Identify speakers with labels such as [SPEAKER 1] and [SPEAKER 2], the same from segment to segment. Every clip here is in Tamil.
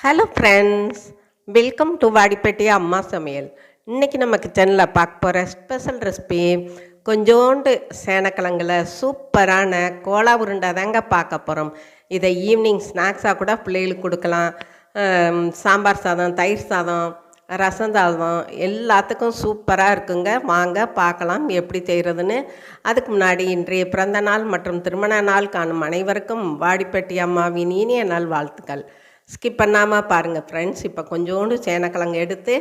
[SPEAKER 1] Hello friends, welcome to Vadipatti அம்மா சமையல். இன்றைக்கி நம்ம கிச்சனில் பார்க்க போகிற ஸ்பெஷல் ரெசிபி கொஞ்சோண்டு சேனக்கிழங்குல சூப்பரான கோலா உருண்டை தாங்க பார்க்க போகிறோம். இதை ஈவினிங் ஸ்நாக்ஸாக கூட பிள்ளைகளுக்கு கொடுக்கலாம். சாம்பார் சாதம், தயிர் சாதம், ரசம் சாதம் எல்லாத்துக்கும் சூப்பராக இருக்குங்க. வாங்க பார்க்கலாம் எப்படி செய்கிறதுன்னு. அதுக்கு முன்னாடி இன்றைய பிறந்த நாள் மற்றும் திருமண நாள் காணும் அனைவருக்கும் வாடிப்பட்டி அம்மாவின் இனிய நாள் வாழ்த்துக்கள். ஸ்கிப் பண்ணாமல் பாருங்கள் ஃப்ரெண்ட்ஸ். இப்போ கொஞ்சோண்டு சேனக்கிழங்கு எடுத்து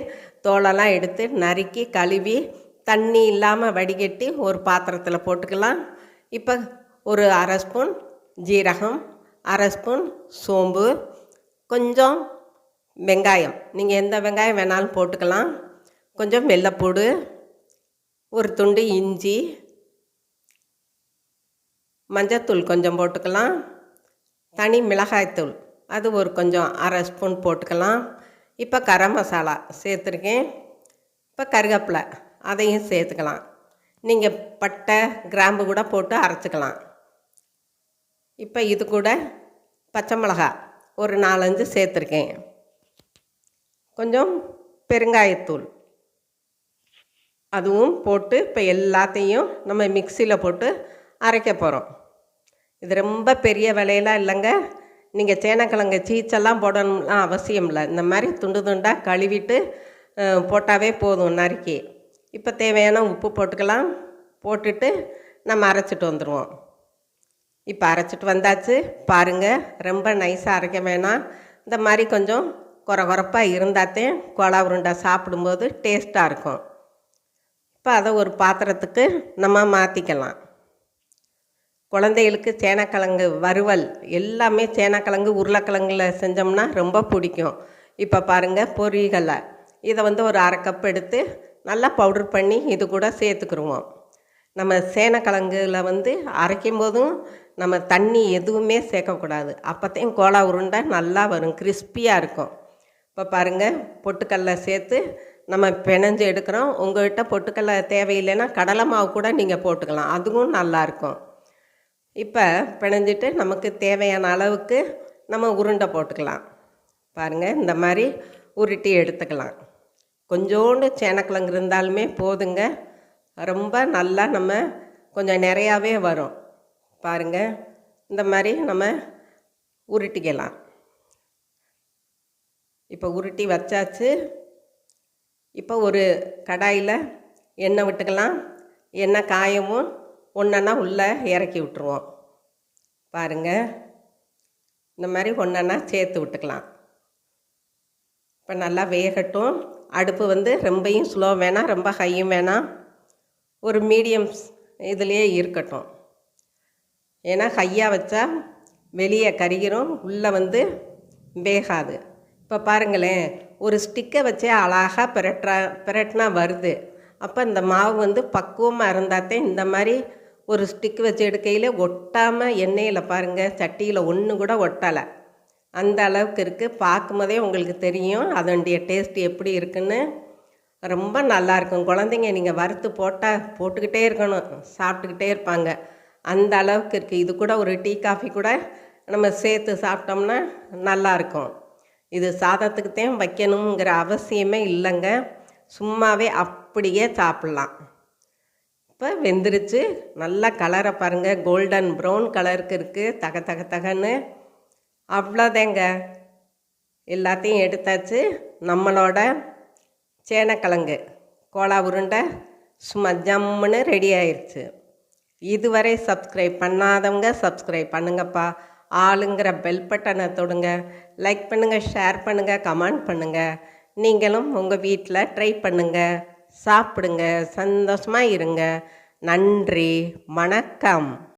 [SPEAKER 1] தோலெல்லாம் எடுத்து நறுக்கி கழுவி தண்ணி இல்லாமல் வடிகட்டி ஒரு பாத்திரத்தில் போட்டுக்கலாம். இப்போ ஒரு அரை ஸ்பூன் ஜீரகம், அரை ஸ்பூன் சோம்பு, கொஞ்சம் வெங்காயம், நீங்கள் எந்த வெங்காயம் வேணாலும் போட்டுக்கலாம், கொஞ்சம் வெள்ளைப்பூடு, ஒரு துண்டு இஞ்சி, மஞ்சத்தூள் கொஞ்சம் போட்டுக்கலாம், தனி மிளகாய்த்தூள் அது ஒரு கொஞ்சம் அரை ஸ்பூன் போட்டுக்கலாம். இப்போ கரம் மசாலா சேர்த்துருக்கேன். இப்போ கருவேப்பிலை அதையும் சேர்த்துக்கலாம். நீங்கள் பட்டை கிராம்பு கூட போட்டு அரைச்சிக்கலாம். இப்போ இது கூட பச்சை மிளகா ஒரு 4-5 சேர்த்துருக்கேன். கொஞ்சம் பெருங்காயத்தூள் அதுவும் போட்டு இப்போ எல்லாத்தையும் நம்ம மிக்சியில் போட்டு அரைக்க போகிறோம். இது ரொம்ப பெரிய வேலையெல்லாம் இல்லைங்க. நீங்கள் சேனக்கிழங்கு சீச்செல்லாம் போடணும்லாம் அவசியம் இல்லை. இந்த மாதிரி துண்டு துண்டாக கழுவிட்டு போட்டாவே போதும் நறுக்கி. இப்போ தேவையான உப்பு போட்டுக்கலாம். போட்டுட்டு நம்ம அரைச்சிட்டு வந்துடுவோம். இப்போ அரைச்சிட்டு வந்தாச்சு பாருங்கள். ரொம்ப நைஸாக அரைக்க வேணாம். இந்த மாதிரி கொஞ்சம் கொரகொரப்பாக இருந்தாத்தே கோலா உருண்டை சாப்பிடும்போது டேஸ்ட்டாக இருக்கும். இப்போ அதை ஒரு பாத்திரத்துக்கு நம்ம மாற்றிக்கலாம். குழந்தைகளுக்கு சேனக்கிழங்கு வறுவல் எல்லாமே சேனக்கிழங்கு உருளைக்கிழங்குல செஞ்சோம்னா ரொம்ப பிடிக்கும். இப்போ பாருங்கள் பொரியலை இதை ஒரு அரை கப் எடுத்து நல்லா பவுடர் பண்ணி இது கூட சேர்த்துக்குருவோம். நம்ம சேனக்கிழங்குல அரைக்கும் போதும் நம்ம தண்ணி எதுவுமே சேர்க்கக்கூடாது. அப்போத்தையும் கோலா உருண்டை நல்லா வரும், கிறிஸ்பியாக இருக்கும். இப்போ பாருங்கள் பொட்டுக்கடலை சேர்த்து நம்ம பிணைஞ்சு எடுக்கிறோம். உங்கள்கிட்ட பொட்டுக்கடலை தேவையில்லைன்னா கடலை மாவு கூட நீங்கள் போட்டுக்கலாம், அதுவும் நல்லாயிருக்கும். இப்போ பிணைஞ்சிட்டு நமக்கு தேவையான அளவுக்கு நம்ம உருண்டை போட்டுக்கலாம். பாருங்கள் இந்த மாதிரி உருட்டி எடுத்துக்கலாம். கொஞ்சோண்டு சேனக்கிழங்கு இருந்தாலுமே போதுங்க, ரொம்ப நல்லா நம்ம கொஞ்சம் நிறையாவே வரும். பாருங்கள் இந்த மாதிரி நம்ம உருட்டிக்கலாம். இப்போ உருட்டி வச்சாச்சு. இப்போ ஒரு கடாயில் எண்ணெய் விட்டுக்கலாம். எண்ணெய் காயவும் ஒன்றா உள்ளே இறக்கி விட்டுருவோம். பாருங்கள் இந்த மாதிரி ஒன்றா சேர்த்து விட்டுக்கலாம். இப்போ நல்லா வேகட்டும். அடுப்பு ரொம்பையும் ஸ்லோ வேணாம், ரொம்ப ஹையும் வேணாம், ஒரு மீடியம் இதுலேயே இருக்கட்டும். ஏன்னா ஹையாக வச்சா வெளியே கரிகிறோம், உள்ளே வேகாது. இப்போ பாருங்களேன், ஒரு ஸ்டிக்கை வச்சே அழகாக பிரட்டினா வருது. அப்போ இந்த மாவு பக்குவமாக இருந்தாத்தே இந்த மாதிரி ஒரு ஸ்டிக்கு வச்சு எடுக்கையில் ஒட்டாமல் எண்ணெயில் பாருங்கள் சட்டியில் ஒன்று கூட ஒட்டலை, அந்த அளவுக்கு இருக்குது. பார்க்கும் போதே உங்களுக்கு தெரியும் அதனுடைய டேஸ்ட் எப்படி இருக்குன்னு. ரொம்ப நல்லாயிருக்கும். குழந்தைங்க நீங்கள் வறுத்து போட்டுக்கிட்டே இருக்கணும், சாப்பிட்டுக்கிட்டே இருப்பாங்க, அந்த அளவுக்கு இருக்குது. இது கூட ஒரு டீ காஃபி கூட நம்ம சேர்த்து சாப்பிட்டோம்னா நல்லாயிருக்கும். இது சாதத்துக்குத்தான் வைக்கணுங்கிற அவசியமே இல்லைங்க, சும்மாவே அப்படியே சாப்பிட்லாம். இப்போ வெந்துருச்சு. நல்லா கலரை பாருங்கள், கோல்டன் ப்ரௌன் கலருக்கு இருக்குது, தக தக தகன்னு. அவ்வளோதேங்க, எல்லாத்தையும் எடுத்தாச்சு. நம்மளோட சேனக்கிழங்கு கோலா உருண்டை சும்மா ஜம்முன்னு ரெடி ஆயிடுச்சு. இதுவரை சப்ஸ்கிரைப் பண்ணாதவங்க சப்ஸ்கிரைப் பண்ணுங்கப்பா. ஆளுங்கிற பெல் பட்டனை தொடுங்க, லைக் பண்ணுங்கள், ஷேர் பண்ணுங்கள், கமெண்ட் பண்ணுங்கள். நீங்களும் உங்கள் வீட்டில் ட்ரை பண்ணுங்கள், சாப்பிடுங்க, சந்தோஷமாக இருங்க. நன்றி, வணக்கம்.